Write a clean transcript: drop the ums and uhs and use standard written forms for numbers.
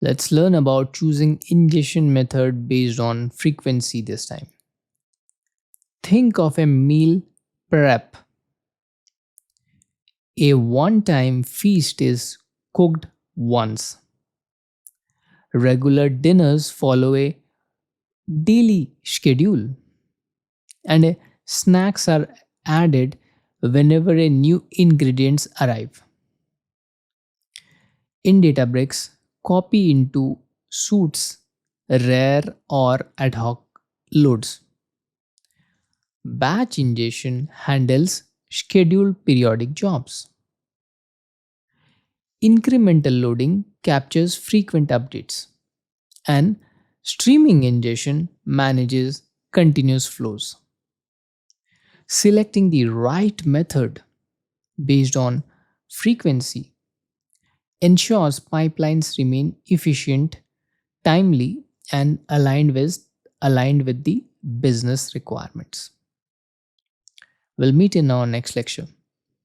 Let's learn about choosing ingestion method based on frequency this time. Think of a meal prep. A one-time feast is cooked once. Regular dinners follow a daily schedule, and snacks are added whenever a new ingredients arrive. In Databricks, copy into suits rare or ad hoc loads. Batch ingestion handles scheduled periodic jobs. Incremental loading captures frequent updates, and streaming ingestion manages continuous flows. Selecting the right method based on frequency ensures pipelines remain efficient, timely, and aligned with the business requirements. We'll meet in our next lecture.